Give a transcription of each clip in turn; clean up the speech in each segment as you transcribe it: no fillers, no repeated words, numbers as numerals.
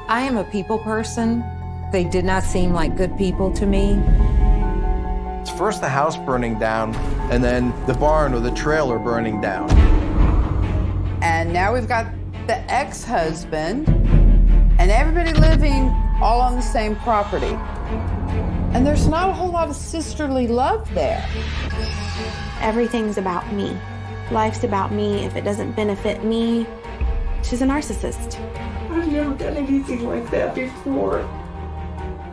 I am a people person. They did not seem like good people to me. It's first the house burning down, and then the barn or the trailer burning down. And now we've got the ex-husband and everybody living all on the same property. And there's not a whole lot of sisterly love there. Everything's about me. Life's about me. If it doesn't benefit me, she's a narcissist. I've never done anything like that before.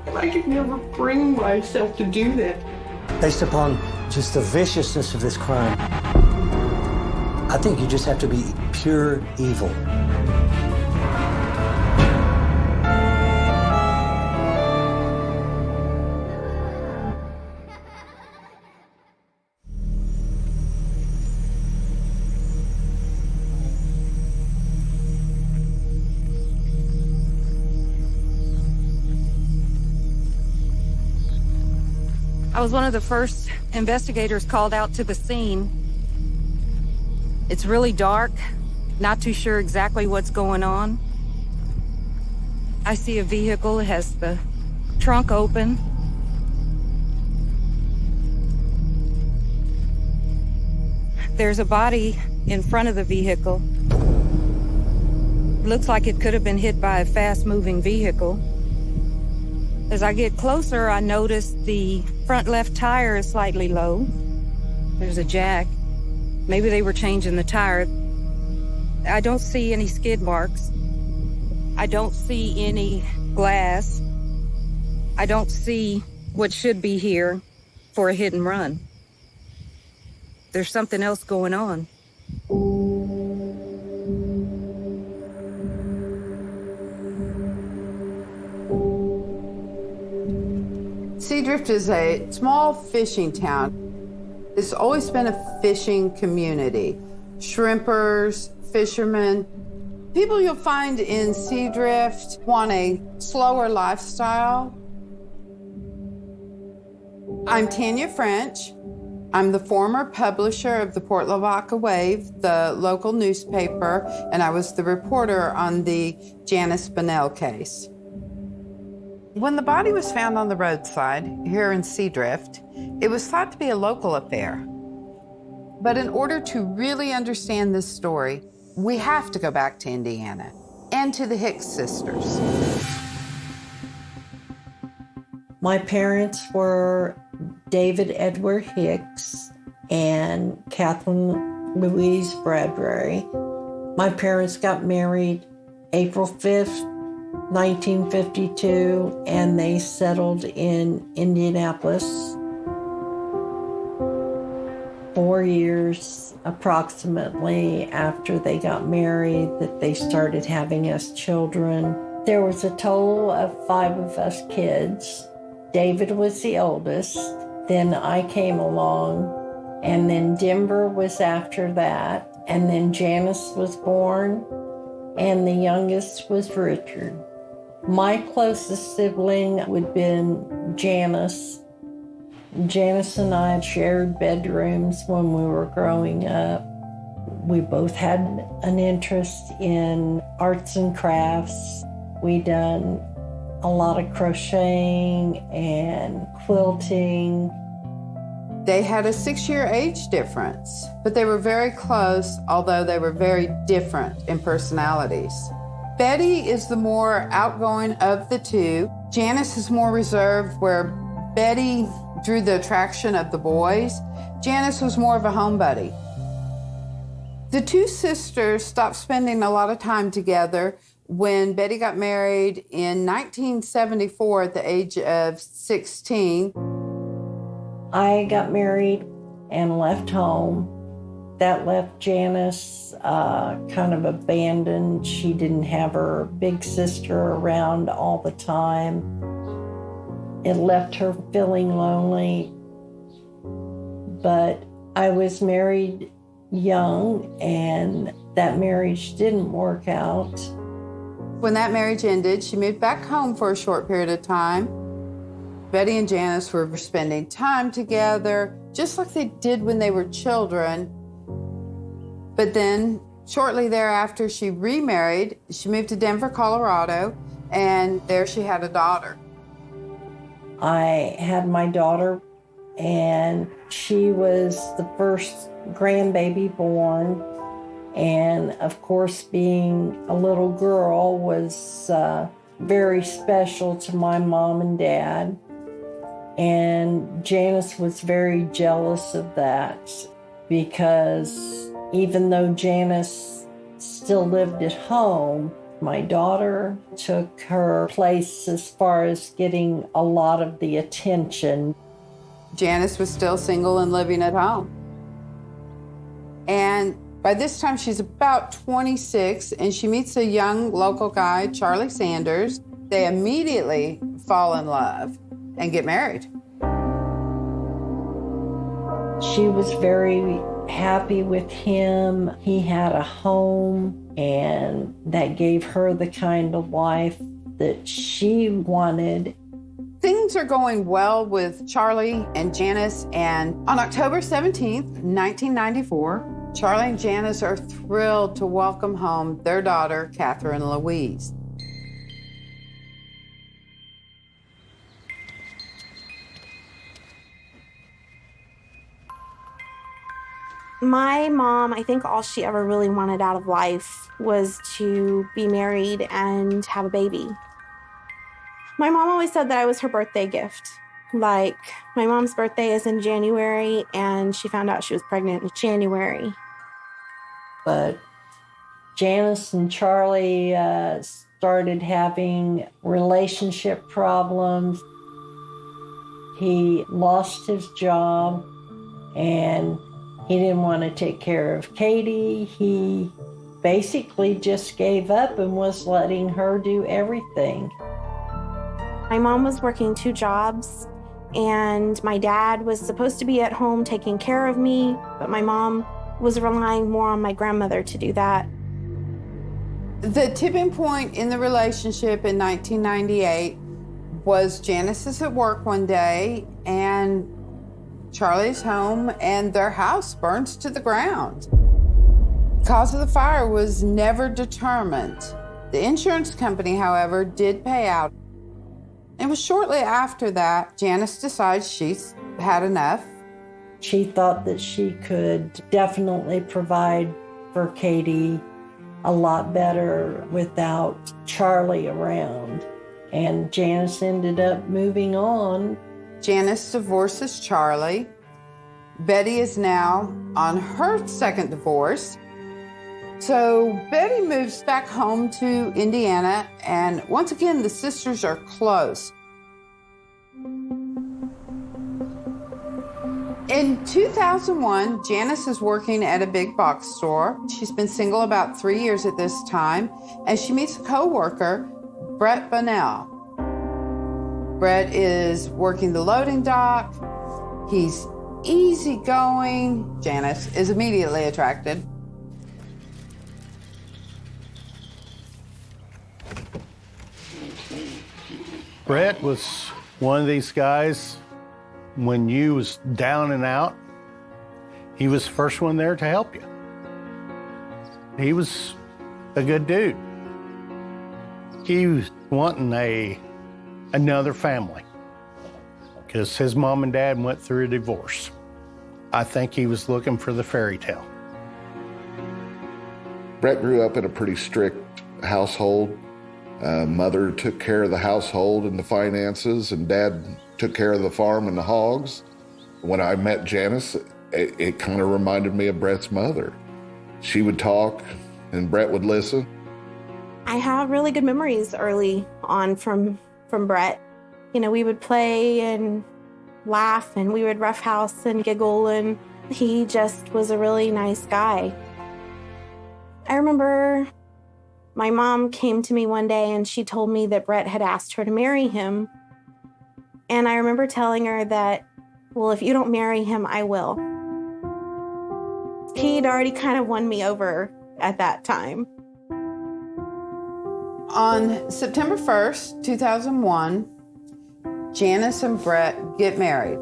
And I could never bring myself to do that. Based upon just the viciousness of this crime, I think you just have to be pure evil. I was one of the first investigators called out to the scene. It's really dark, not too sure exactly what's going on. I see a vehicle, it has the trunk open. There's a body in front of the vehicle. Looks like it could have been hit by a fast-moving vehicle. As I get closer, I notice the front left tire is slightly low. There's a jack. Maybe they were changing the tire. I don't see any skid marks. I don't see any glass. I don't see what should be here for a hit and run. There's something else going on. Seadrift is a small fishing town. It's always been a fishing community. Shrimpers, fishermen. People you'll find in Seadrift want a slower lifestyle. I'm Tanya French. I'm the former publisher of the Port Lavaca Wave, the local newspaper, and I was the reporter on the Janice Bonnell case. When the body was found on the roadside here in Seadrift, it was thought to be a local affair. But in order to really understand this story, we have to go back to Indiana and to the Hicks sisters. My parents were David Edward Hicks and Catherine Louise Bradbury. My parents got married April 5th, 1952, and they settled in Indianapolis. 4 years approximately after they got married that they started having us children. There was a total of 5 of us kids. David was the oldest, then I came along, and then Denver was after that, and then Janice was born, and the youngest was Richard. My closest sibling would have been Janice. Janice and I shared bedrooms when we were growing up. We both had an interest in arts and crafts. We done a lot of crocheting and quilting. They had a 6-year age difference, but they were very close, although they were very different in personalities. Betty is the more outgoing of the two. Janice is more reserved, where Betty drew the attraction of the boys. Janice was more of a homebody. The two sisters stopped spending a lot of time together when Betty got married in 1974 at the age of 16. I got married and left home. That left Janice kind of abandoned. She didn't have her big sister around all the time. It left her feeling lonely. But I was married young, and that marriage didn't work out. When that marriage ended, she moved back home for a short period of time. Betty and Janice were spending time together, just like they did when they were children. But then, shortly thereafter, she remarried. She moved to Denver, Colorado, and there she had a daughter. I had my daughter, and she was the first grandbaby born. And of course, being a little girl was very special to my mom and dad. And Janice was very jealous of that, because even though Janice still lived at home, my daughter took her place as far as getting a lot of the attention. Janice was still single and living at home. And by this time, she's about 26, and she meets a young local guy, Charlie Sanders. They immediately fall in love and get married. She was very happy with him. He had a home, and that gave her the kind of life that she wanted. Things are going well with Charlie and Janice, and on October 17th, 1994, Charlie and Janice are thrilled to welcome home their daughter, Catherine Louise. My mom, I think all she ever really wanted out of life was to be married and have a baby. My mom always said that I was her birthday gift. Like, my mom's birthday is in January, and she found out she was pregnant in January. But Janice and Charlie started having relationship problems. He lost his job, and he didn't want to take care of Katie. He basically just gave up and was letting her do everything. My mom was working 2 jobs, and my dad was supposed to be at home taking care of me, but my mom was relying more on my grandmother to do that. The tipping point in the relationship in 1998 was Janice is at work one day, and Charlie's home, and their house burns to the ground. The cause of the fire was never determined. The insurance company, however, did pay out. It was shortly after that Janice decides she's had enough. She thought that she could definitely provide for Katie a lot better without Charlie around. And Janice ended up moving on. Janice divorces Charlie. Betty is now on her second divorce. So Betty moves back home to Indiana, and once again, the sisters are close. In 2001, Janice is working at a big box store. She's been single about 3 years at this time, and she meets a co-worker, Brett Bonnell. Brett is working the loading dock. He's easygoing. Janice is immediately attracted. Brett was one of these guys, when you was down and out, he was the first one there to help you. He was a good dude. He was wanting another family because his mom and dad went through a divorce. I think he was looking for the fairy tale. Brett grew up in a pretty strict household. Mother took care of the household and the finances, and Dad took care of the farm and the hogs. When I met Janice, it kind of reminded me of Brett's mother. She would talk, and Brett would listen. I have really good memories early on from Brett. You know, we would play and laugh, and we would roughhouse and giggle, and he just was a really nice guy. I remember my mom came to me one day and she told me that Brett had asked her to marry him. And I remember telling her that, well, if you don't marry him, I will. He'd already kind of won me over at that time. On September 1st, 2001, Janice and Brett get married.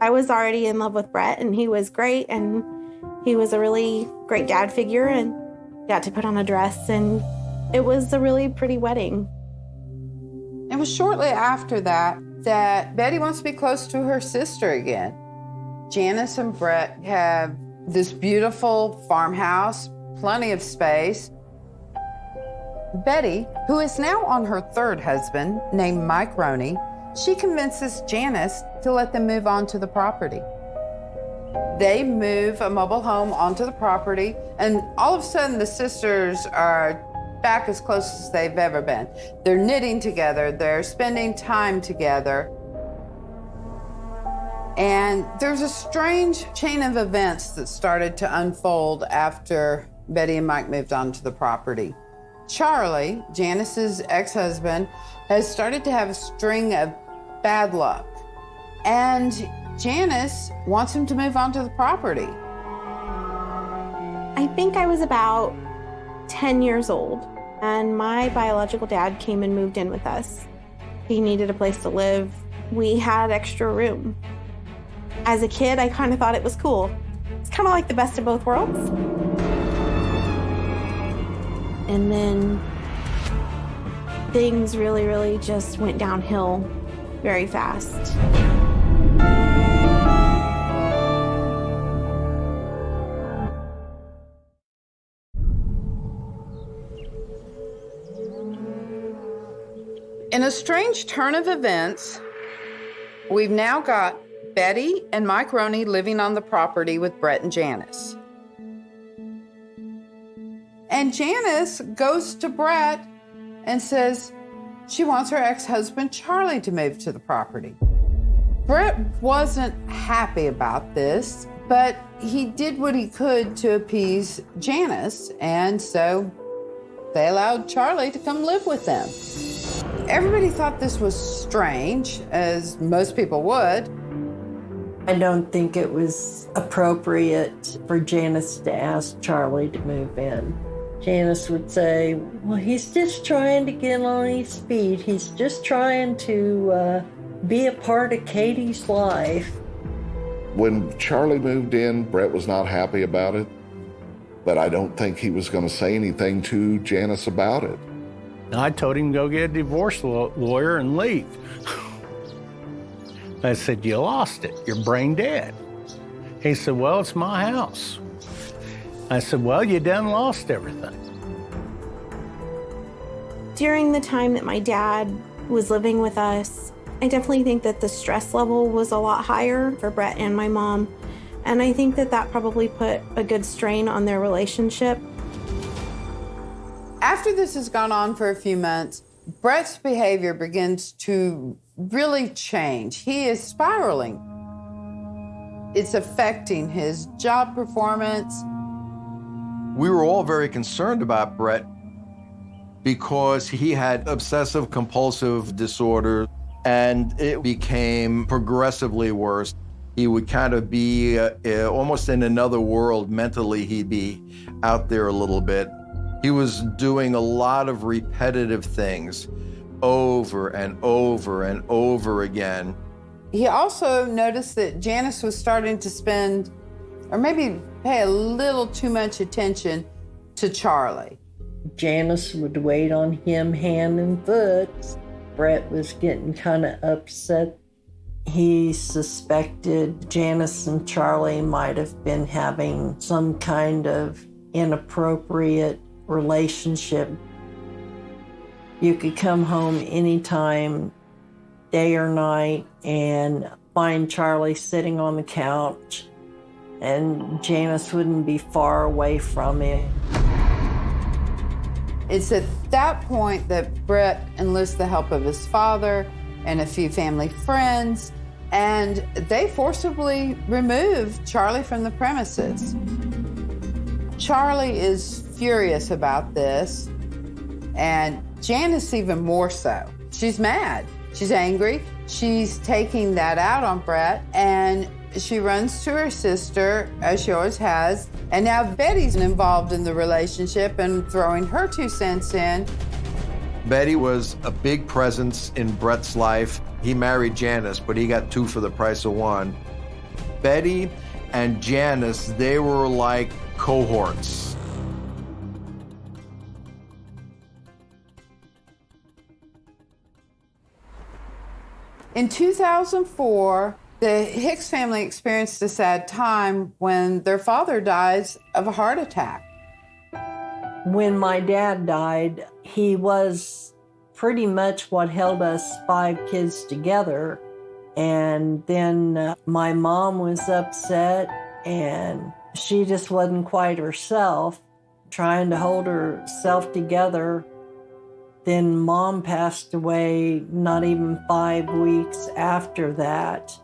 I was already in love with Brett, and he was great, and he was a really great dad figure, and got to put on a dress, and it was a really pretty wedding. It was shortly after that that Betty wants to be close to her sister again. Janice and Brett have this beautiful farmhouse, plenty of space. Betty, who is now on her third husband, named Mike Roney, she convinces Janice to let them move onto the property. They move a mobile home onto the property, and all of a sudden the sisters are back as close as they've ever been. They're knitting together, they're spending time together. And there's a strange chain of events that started to unfold after Betty and Mike moved onto the property. Charlie, Janice's ex-husband, has started to have a string of bad luck. And Janice wants him to move onto the property. I think I was about 10 years old, and my biological dad came and moved in with us. He needed a place to live. We had extra room. As a kid, I kind of thought it was cool. It's kind of like the best of both worlds. And then things really just went downhill very fast. In a strange turn of events, we've now got Betty and Mike Roney living on the property with Brett and Janice. And Janice goes to Brett and says she wants her ex-husband Charlie to move to the property. Brett wasn't happy about this, but he did what he could to appease Janice, and so they allowed Charlie to come live with them. Everybody thought this was strange, as most people would. I don't think it was appropriate for Janice to ask Charlie to move in. Janice would say, well, he's just trying to get on his feet. He's just trying to be a part of Katie's life. When Charlie moved in, Brett was not happy about it, but I don't think he was going to say anything to Janice about it. I told him to go get a divorce lawyer and leave. I said, you lost it. You're brain dead. He said, well, it's my house. I said, well, you done lost everything. During the time that my dad was living with us, I definitely think that the stress level was a lot higher for Brett and my mom. And I think that that probably put a good strain on their relationship. After this has gone on for a few months, Brett's behavior begins to really change. He is spiraling. It's affecting his job performance. We were all very concerned about Brett because he had obsessive compulsive disorder, and it became progressively worse. He would kind of be almost in another world mentally. He'd be out there a little bit. He was doing a lot of repetitive things over and over and over again. He also noticed that Janice was starting to spend, or maybe pay a little too much attention to Charlie. Janice would wait on him hand and foot. Brett was getting kind of upset. He suspected Janice and Charlie might have been having some kind of inappropriate relationship. You could come home anytime, day or night, and find Charlie sitting on the couch, and Janice wouldn't be far away from him. It's at that point that Brett enlists the help of his father and a few family friends, and they forcibly remove Charlie from the premises. Charlie is furious about this, and Janice even more so. She's mad. She's angry. She's taking that out on Brett, and she runs to her sister, as she always has, and now Betty's involved in the relationship and throwing her 2 cents in. Betty was a big presence in Brett's life. He married Janice, but he got 2 for the price of 1. Betty and Janice, they were like cohorts. In 2004, the Hicks family experienced a sad time when their father dies of a heart attack. When my dad died, he was pretty much what held us 5 kids together. And then my mom was upset, and she just wasn't quite herself, trying to hold herself together. Then Mom passed away not even 5 weeks after that.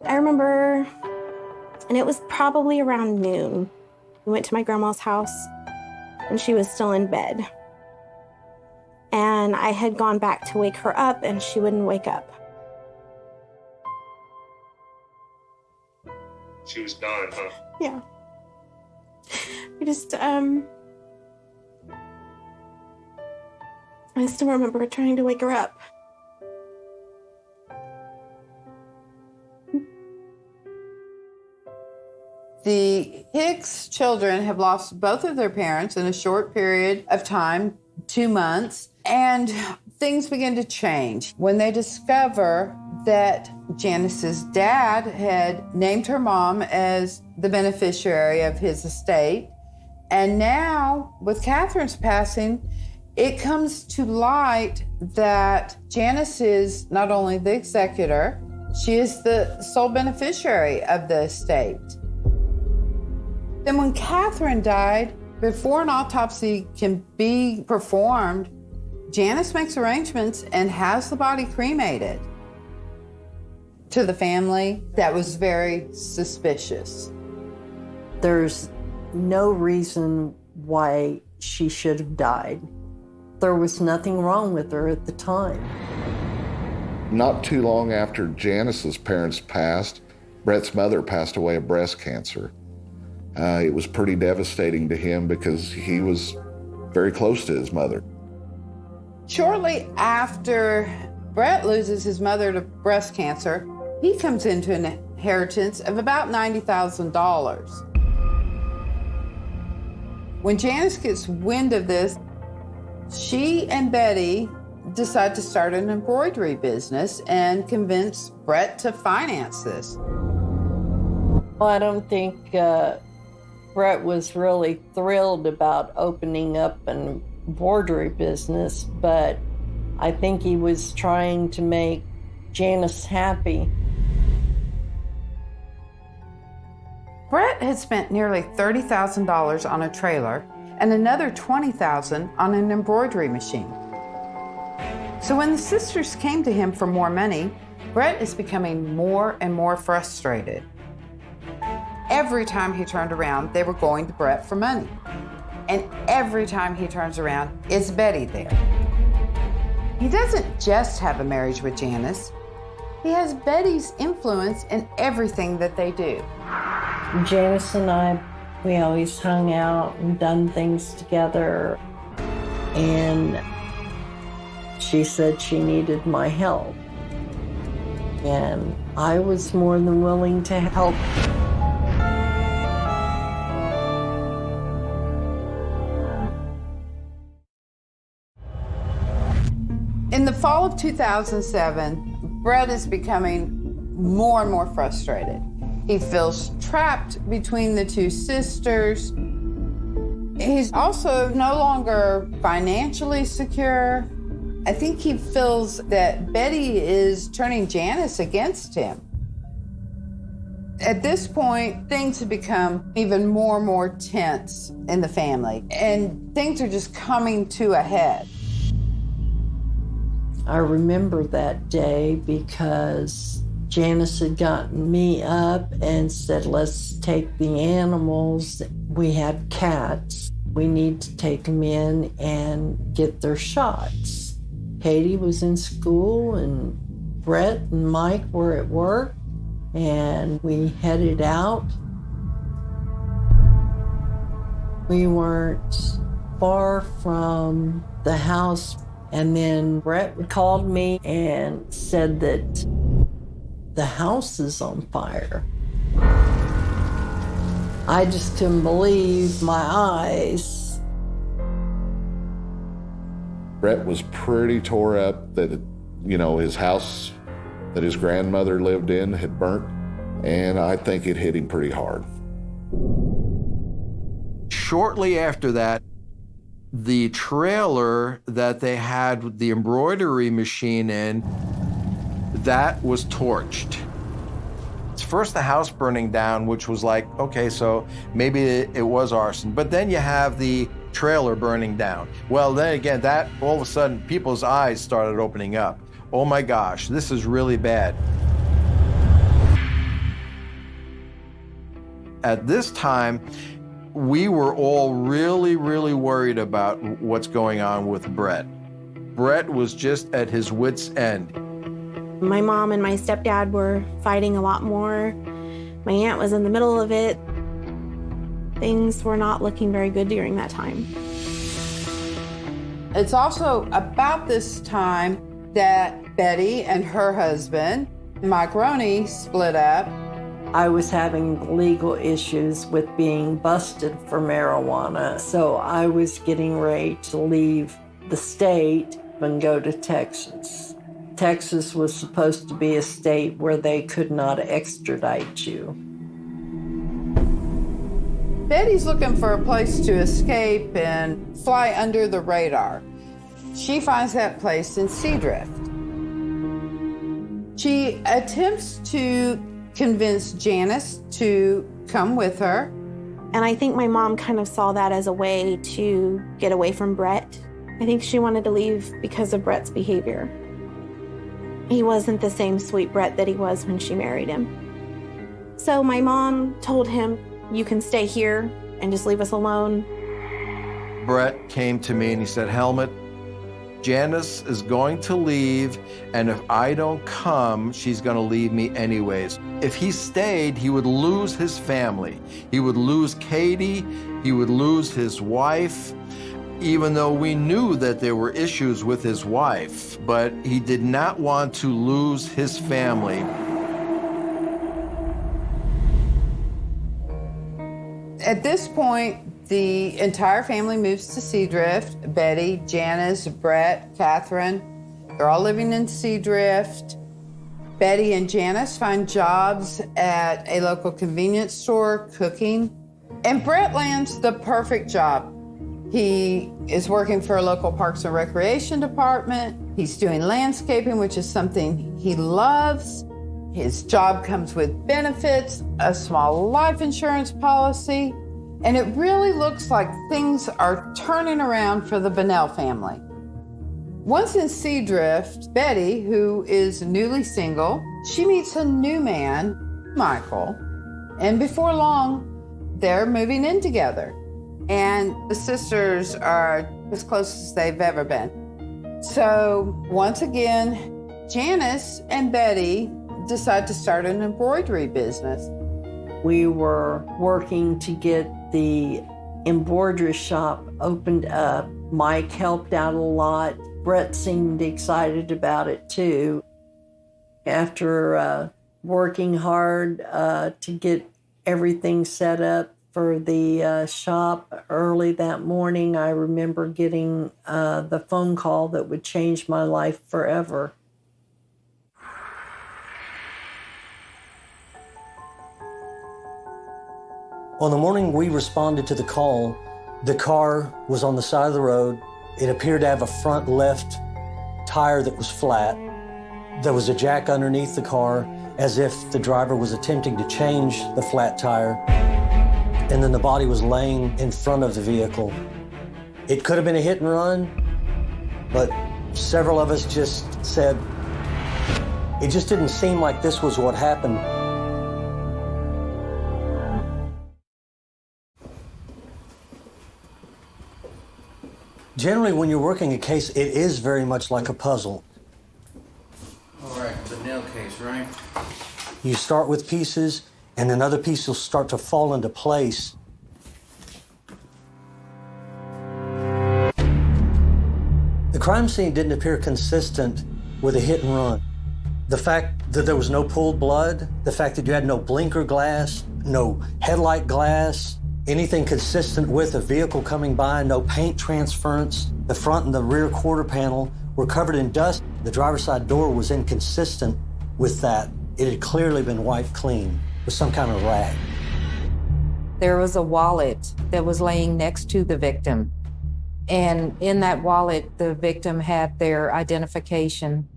I remember, and it was probably around noon. We went to my grandma's house, and she was still in bed. And I had gone back to wake her up, and she wouldn't wake up. She was done, huh? Yeah. I still remember trying to wake her up. The Hicks children have lost both of their parents in a short period of time, 2 months, and things begin to change when they discover that Janice's dad had named her mom as the beneficiary of his estate. And now, with Catherine's passing, it comes to light that Janice is not only the executor, she is the sole beneficiary of the estate. Then when Catherine died, before an autopsy can be performed, Janice makes arrangements and has the body cremated. To the family, that was very suspicious. There's no reason why she should have died. There was nothing wrong with her at the time. Not too long after Janice's parents passed, Brett's mother passed away of breast cancer. It was pretty devastating to him because he was very close to his mother. Shortly after Brett loses his mother to breast cancer, he comes into an inheritance of about $90,000. When Janice gets wind of this, she and Betty decide to start an embroidery business and convince Brett to finance this. Well, I don't think Brett was really thrilled about opening up an embroidery business, but I think he was trying to make Janice happy. Brett had spent nearly $30,000 on a trailer and another $20,000 on an embroidery machine. So when the sisters came to him for more money, Brett is becoming more and more frustrated. Every time he turned around, they were going to Brett for money. And every time he turns around, it's Betty there. He doesn't just have a marriage with Janice. He has Betty's influence in everything that they do. Janice and I, we always hung out and done things together. And she said she needed my help. And I was more than willing to help. In the fall of 2007, Brett is becoming more and more frustrated. He feels trapped between the two sisters. He's also no longer financially secure. I think he feels that Betty is turning Janice against him. At this point, things have become even more and more tense in the family, and things are just coming to a head. I remember that day because Janice had gotten me up and said, let's take the animals. We had cats. We need to take them in and get their shots. Katie was in school and Brett and Mike were at work, and we headed out. We weren't far from the house. And then Brett called me and said that the house is on fire. I just couldn't believe my eyes. Brett was pretty tore up that His house that his grandmother lived in had burnt, and I think it hit him pretty hard. Shortly after that, the trailer that they had the embroidery machine in, that was torched. It's first the house burning down, which was like, okay, so maybe it was arson. But then you have the trailer burning down. Well, then again, that all of a sudden people's eyes started opening up. Oh my gosh, this is really bad. At this time, we were all really, really worried about what's going on with Brett. Brett was just at his wit's end. My mom and my stepdad were fighting a lot more. My aunt was in the middle of it. Things were not looking very good during that time. It's also about this time that Betty and her husband, Mike Roney, split up. I was having legal issues with being busted for marijuana, so I was getting ready to leave the state and go to Texas. Texas was supposed to be a state where they could not extradite you. Betty's looking for a place to escape and fly under the radar. She finds that place in Seadrift. She attempts to convince Janice to come with her. And I think my mom kind of saw that as a way to get away from Brett. I think she wanted to leave because of Brett's behavior. He wasn't the same sweet Brett that he was when she married him. So my mom told him, "You can stay here and just leave us alone." Brett came to me and he said, "Helmut, Janice is going to leave, and if I don't come, she's going to leave me anyways." If he stayed, he would lose his family. He would lose Katie. He would lose his wife, even though we knew that there were issues with his wife, but he did not want to lose his family. At this point, the entire family moves to Seadrift. Betty, Janice, Brett, Catherine, they're all living in Seadrift. Betty and Janice find jobs at a local convenience store cooking. And Brett lands the perfect job. He is working for a local Parks and Recreation department. He's doing landscaping, which is something he loves. His job comes with benefits, a small life insurance policy, and it really looks like things are turning around for the Bonnell family. Once in Seadrift, Betty, who is newly single, she meets a new man, Michael, and before long, they're moving in together. And the sisters are as close as they've ever been. So once again, Janice and Betty decide to start an embroidery business. We were working to get the embroidery shop opened up. Mike helped out a lot. Brett seemed excited about it too. After working hard to get everything set up for the shop early that morning, I remember getting the phone call that would change my life forever. On the morning we responded to the call, the car was on the side of the road. It appeared to have a front left tire that was flat. There was a jack underneath the car, as if the driver was attempting to change the flat tire. And then the body was laying in front of the vehicle. It could have been a hit and run, but several of us just said, it just didn't seem like this was what happened. Generally, when you're working a case, it is very much like a puzzle. All right, the nail case, right? You start with pieces, and then other pieces will start to fall into place. The crime scene didn't appear consistent with a hit and run. The fact that there was no pooled blood, the fact that you had no blinker glass, no headlight glass, anything consistent with a vehicle coming by, no paint transference. The front and the rear quarter panel were covered in dust. The driver's side door was inconsistent with that. It had clearly been wiped clean with some kind of rag. There was a wallet that was laying next to the victim. And in that wallet, the victim had their identification,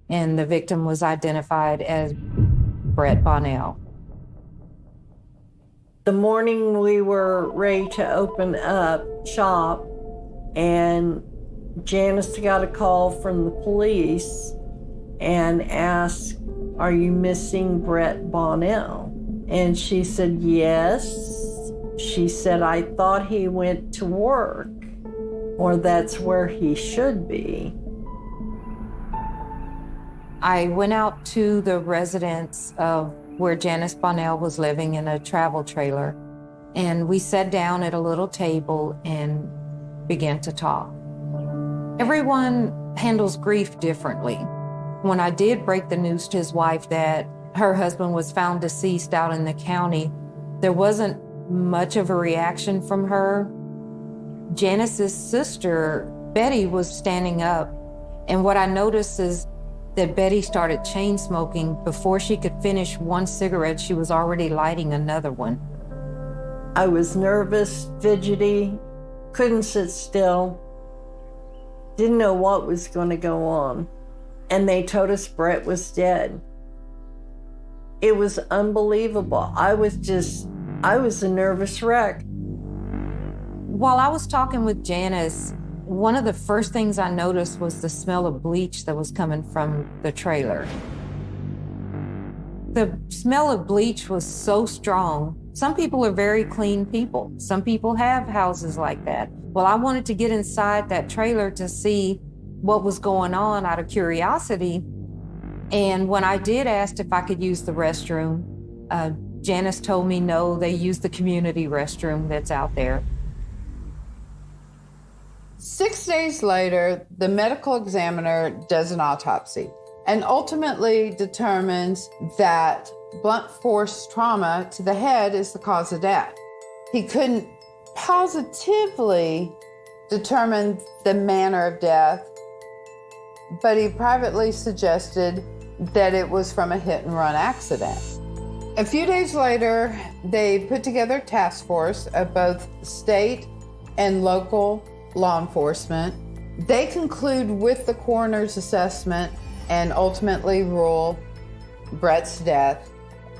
and the victim was identified as Brett Bonnell. The morning we were ready to open up shop, and Janice got a call from the police and asked, "Are you missing Brett Bonnell?" And she said, "Yes." She said, "I thought he went to work, or that's where he should be." I went out to the residence of where Janice Bonnell was living in a travel trailer, and we sat down at a little table and began to talk. Everyone handles grief differently. When I did break the news to his wife that her husband was found deceased out in the county, there wasn't much of a reaction from her. Janice's sister, Betty, was standing up, and what I noticed is that Betty started chain smoking. Before she could finish one cigarette, she was already lighting another one. I was nervous, fidgety, couldn't sit still, didn't know what was going to go on. And they told us Brett was dead. It was unbelievable. I was a nervous wreck. While I was talking with Janice, one of the first things I noticed was the smell of bleach that was coming from the trailer. The smell of bleach was so strong. Some people are very clean people. Some people have houses like that. Well, I wanted to get inside that trailer to see what was going on out of curiosity. And when I did ask if I could use the restroom, Janice told me no, they use the community restroom that's out there. 6 days later, the medical examiner does an autopsy and ultimately determines that blunt force trauma to the head is the cause of death. He couldn't positively determine the manner of death, but he privately suggested that it was from a hit-and-run accident. A few days later, they put together a task force of both state and local law enforcement. They conclude with the coroner's assessment and ultimately rule Brett's death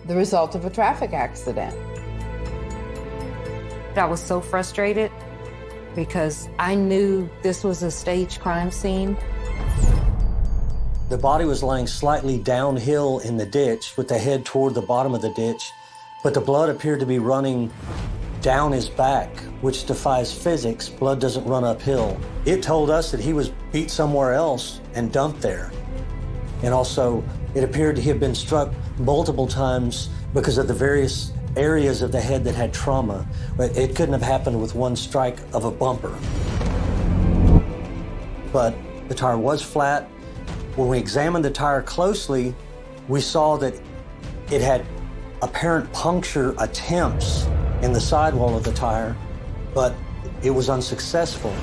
the result of a traffic accident. I was so frustrated because I knew this was a staged crime scene. The body was laying slightly downhill in the ditch with the head toward the bottom of the ditch, but the blood appeared to be running down his back, which defies physics. Blood doesn't run uphill. It told us that he was beat somewhere else and dumped there. And also, it appeared to have been struck multiple times because of the various areas of the head that had trauma. But it couldn't have happened with one strike of a bumper. But the tire was flat. When we examined the tire closely, we saw that it had apparent puncture attempts in the sidewall of the tire, but it was unsuccessful.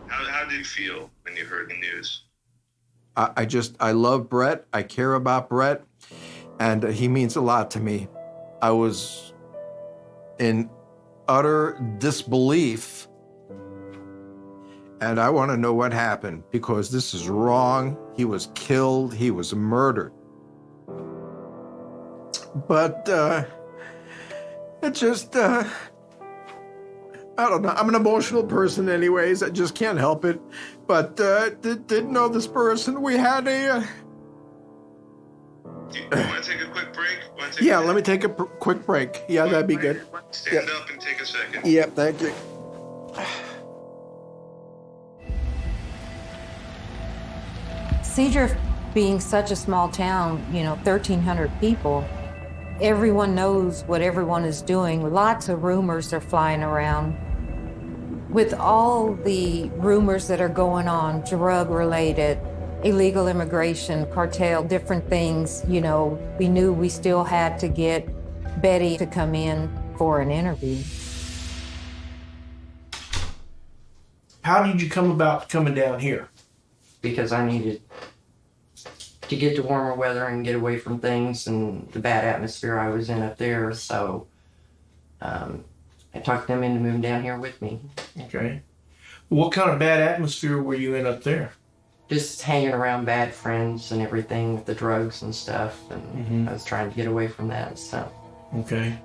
How did you feel when you heard the news? I love Brett. I care about Brett, and he means a lot to me. I was in utter disbelief, and I want to know what happened because this is wrong. He was killed. He was murdered. But it just, I don't know. I'm an emotional person anyways. I just can't help it. But didn't know this person. We had a... Do you want to take a quick break? Yeah, let me take a quick break. Yeah, that'd be good. Stand up and take a second. Yep, thank you. Cedar being such a small town, 1,300 people, everyone knows what everyone is doing. Lots of rumors are flying around. With all the rumors that are going on, drug-related, illegal immigration, cartel, different things, we knew we still had to get Betty to come in for an interview. How did you come about coming down here? Because I needed to get to warmer weather and get away from things and the bad atmosphere I was in up there. So I talked them into moving down here with me. Okay. What kind of bad atmosphere were you in up there? Just hanging around bad friends and everything with the drugs and stuff. And I was trying to get away from that. So. Okay.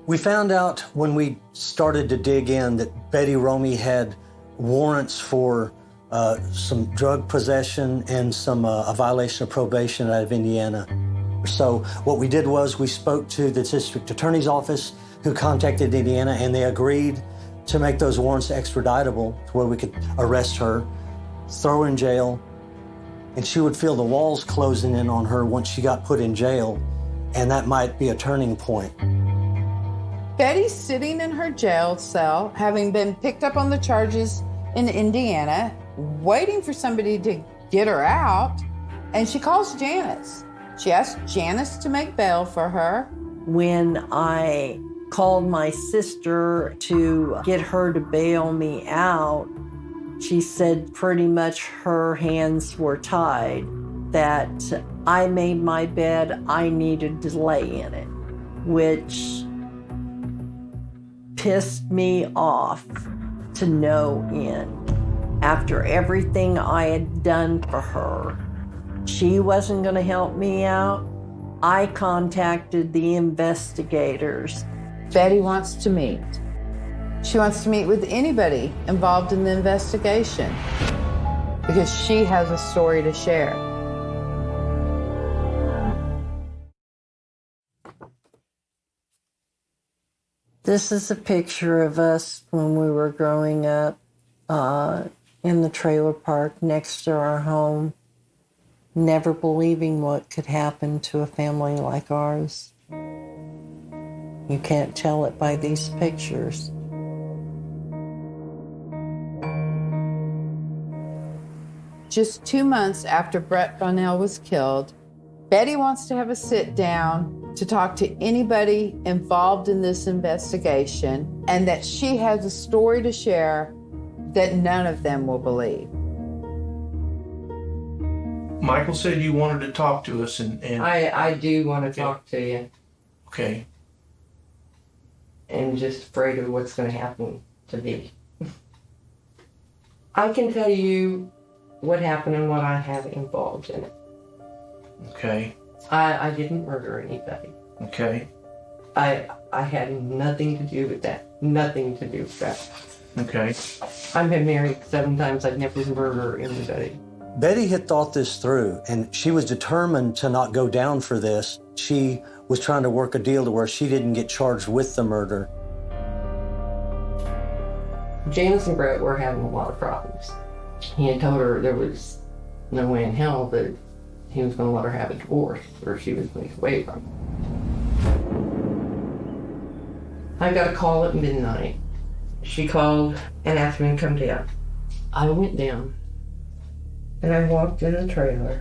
We found out when we started to dig in that Betty Romey had warrants for some drug possession and some a violation of probation out of Indiana. So what we did was we spoke to the district attorney's office, who contacted Indiana, and they agreed to make those warrants extraditable to where we could arrest her, throw her in jail, and she would feel the walls closing in on her once she got put in jail, and that might be a turning point. Betty's sitting in her jail cell, having been picked up on the charges in Indiana, waiting for somebody to get her out, and she calls Janice. She asks Janice to make bail for her. When I called my sister to get her to bail me out, she said pretty much her hands were tied, that I made my bed, I needed to lay in it, which pissed me off to no end. After everything I had done for her, she wasn't going to help me out. I contacted the investigators. Betty wants to meet. She wants to meet with anybody involved in the investigation because she has a story to share. This is a picture of us when we were growing up in the trailer park next to our home, never believing what could happen to a family like ours. You can't tell it by these pictures. Just 2 months after Brett Bonnell was killed, Betty wants to have a sit down to talk to anybody involved in this investigation, and that she has a story to share that none of them will believe. Michael said you wanted to talk to us, and I do want to talk to you. Okay. And just afraid of what's going to happen to me. I can tell you what happened and what I have involved in it. Okay. I didn't murder anybody. Okay. I had nothing to do with that. Nothing to do with that. Okay. I've been married 7 times. I'd never murder anybody. Betty had thought this through, and she was determined to not go down for this. She was trying to work a deal to where she didn't get charged with the murder. Janice and Brett were having a lot of problems. He had told her there was no way in hell that he was going to let her have a divorce or she was going to get away from him. I got a call at midnight. She called and asked me to come down. I went down and I walked in the trailer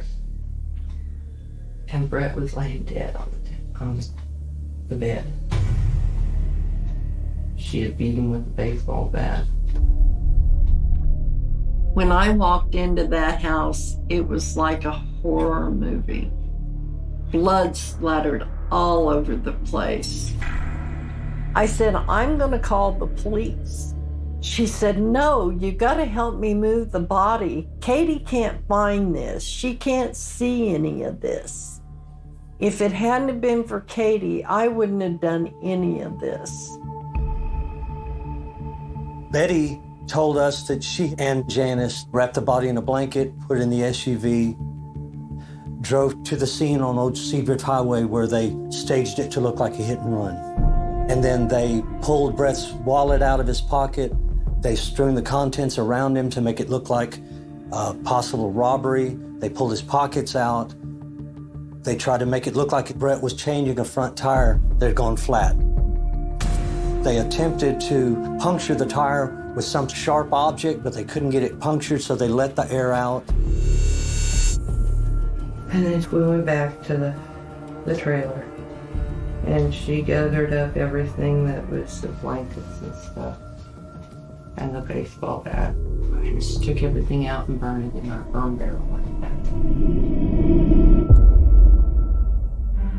and Brett was laying dead on the bed. She had beat him with a baseball bat. When I walked into that house, it was like a horror movie. Blood splattered all over the place. I said, I'm going to call the police. She said, no, you got to help me move the body. Katie can't find this. She can't see any of this. If it hadn't been for Katie, I wouldn't have done any of this. Betty told us that she and Janice wrapped the body in a blanket, put it in the SUV, drove to the scene on Old Seabridge Highway where they staged it to look like a hit and run. And then they pulled Brett's wallet out of his pocket. They strewn the contents around him to make it look like a possible robbery. They pulled his pockets out. They tried to make it look like Brett was changing a front tire that had gone flat. They attempted to puncture the tire with some sharp object, but they couldn't get it punctured, so they let the air out. And then we went back to the trailer. And she gathered up everything that was the blankets and stuff. And the baseball bat. And just took everything out and burned it in our burn barrel like that.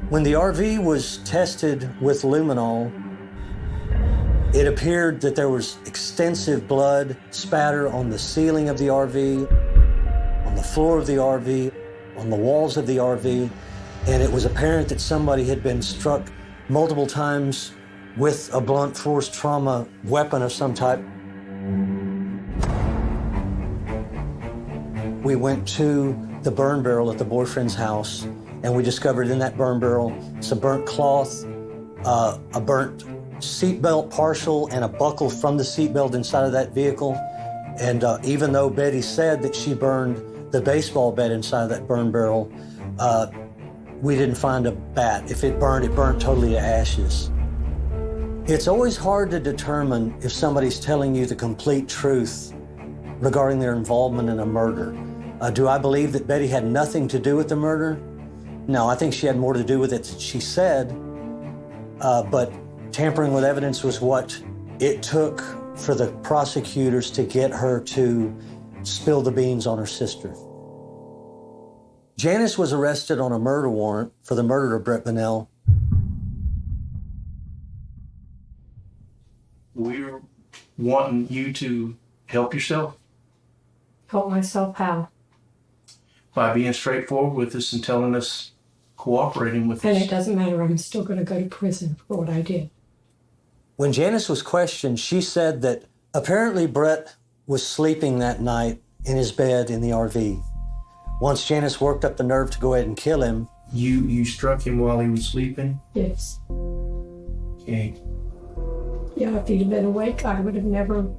When the RV was tested with luminol, it appeared that there was extensive blood spatter on the ceiling of the RV, on the floor of the RV, on the walls of the RV, and it was apparent that somebody had been struck multiple times with a blunt force trauma weapon of some type. We went to the burn barrel at the boyfriend's house, and we discovered in that burn barrel some burnt cloth, a burnt seatbelt partial, and a buckle from the seatbelt inside of that vehicle. And even though Betty said that she burned the baseball bat inside of that burn barrel, we didn't find a bat. If it burned totally to ashes. It's always hard to determine if somebody's telling you the complete truth regarding their involvement in a murder. Do I believe that Betty had nothing to do with the murder? No, I think she had more to do with it than she said, but tampering with evidence was what it took for the prosecutors to get her to spill the beans on her sister. Janice was arrested on a murder warrant for the murder of Brett Bonnell. We're wanting you to help yourself. Help myself how? By being straightforward with us and telling us, cooperating with And us. it doesn't matter, I'm still going to go to prison for what I did. When Janice was questioned, she said that apparently Brett was sleeping that night in his bed in the RV. Once Janice worked up the nerve to go ahead and kill him. You struck him while he was sleeping? Yes. Okay. Yeah, if he'd have been awake, I would have never...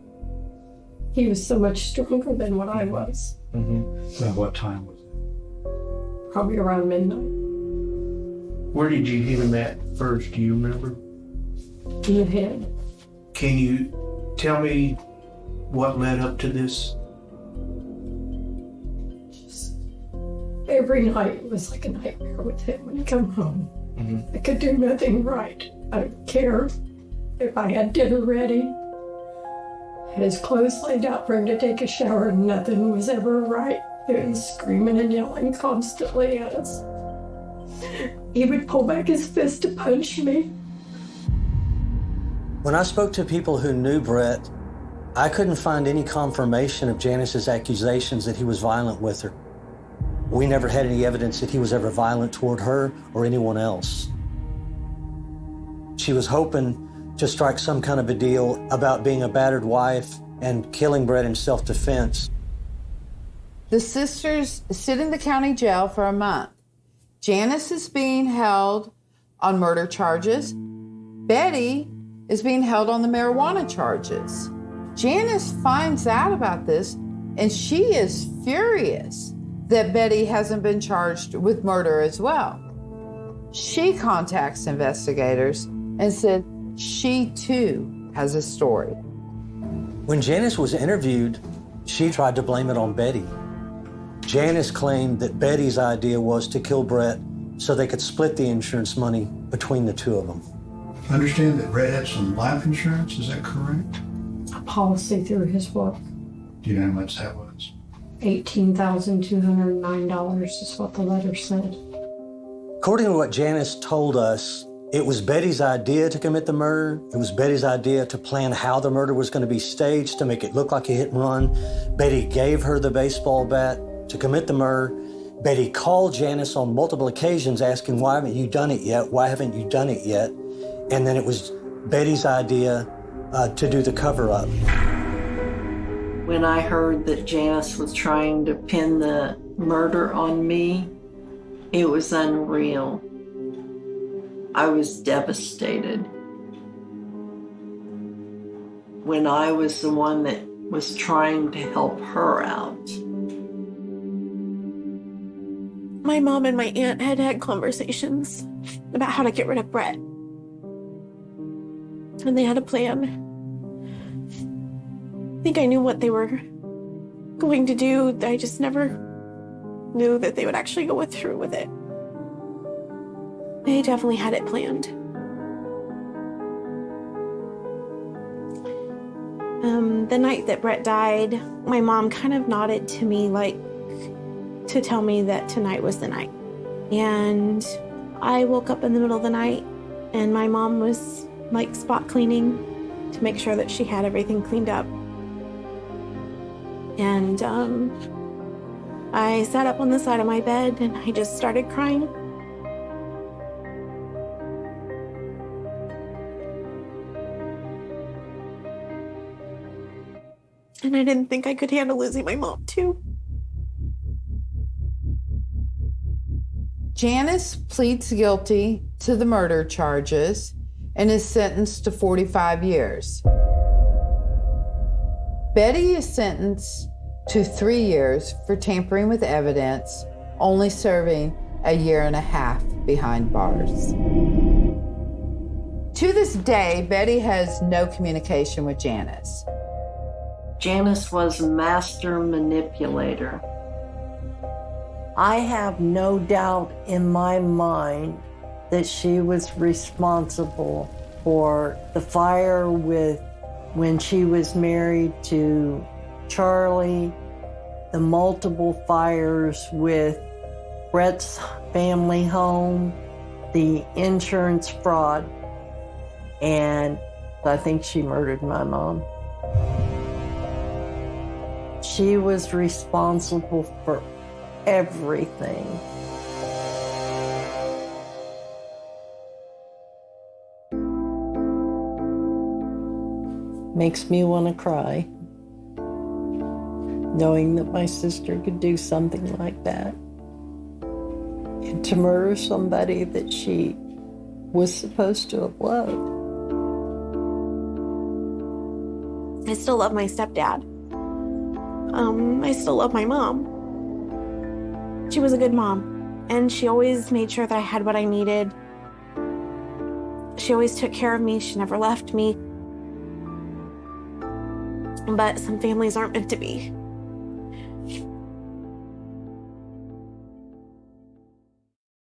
He was so much stronger than what I was. Mm-hmm. At what time was it? Probably around midnight. Where did you hit him at first? Do you remember? In the head. Can you tell me what led up to this? Just every night was like a nightmare with him when he come home. Mm-hmm. I could do nothing right. I didn't care if I had dinner ready. Had his clothes laid out for him to take a shower. Nothing was ever right. He was screaming and yelling constantly at us. He would pull back his fist to punch me. When I spoke to people who knew Brett, I couldn't find any confirmation of Janice's accusations that he was violent with her. We never had any evidence that he was ever violent toward her or anyone else. She was hoping to strike some kind of a deal about being a battered wife and killing Brett in self-defense. The sisters sit in the county jail for a month. Janice is being held on murder charges. Betty is being held on the marijuana charges. Janice finds out about this, and she is furious that Betty hasn't been charged with murder as well. She contacts investigators and said she too has a story. When Janice was interviewed, she tried to blame it on Betty. Janice claimed that Betty's idea was to kill Brett so they could split the insurance money between the two of them. I understand that Brett had some life insurance, is that correct? A policy through his work. Do you know how much that was? $18,209 is what the letter said. According to what Janice told us, it was Betty's idea to commit the murder. It was Betty's idea to plan how the murder was going to be staged to make it look like a hit and run. Betty gave her the baseball bat to commit the murder. Betty called Janice on multiple occasions asking, why haven't you done it yet? Why haven't you done it yet? And then it was Betty's idea to do the cover-up. When I heard that Janice was trying to pin the murder on me, it was unreal. I was devastated. When I was the one that was trying to help her out. My mom and my aunt had had conversations about how to get rid of Brett. And they had a plan. I think I knew what they were going to do. I just never knew that they would actually go through with it. They definitely had it planned. The night that Brett died, my mom kind of nodded to me like to tell me that tonight was the night. And I woke up in the middle of the night and my mom was like spot cleaning to make sure that she had everything cleaned up. And I sat up on the side of my bed and I just started crying. And I didn't think I could handle losing my mom too. Janice pleads guilty to the murder charges and is sentenced to 45 years. Betty is sentenced to 3 years for tampering with evidence, only serving a year and a half behind bars. To this day, Betty has no communication with Janice. Janice was a master manipulator. I have no doubt in my mind that she was responsible for the fire with when she was married to Charlie, the multiple fires with Brett's family home, the insurance fraud, and I think she murdered my mom. She was responsible for everything. Makes me want to cry, knowing that my sister could do something like that. And to murder somebody that she was supposed to have loved. I still love my stepdad. I still love my mom. She was a good mom, and she always made sure that I had what I needed. She always took care of me. She never left me. But some families aren't meant to be.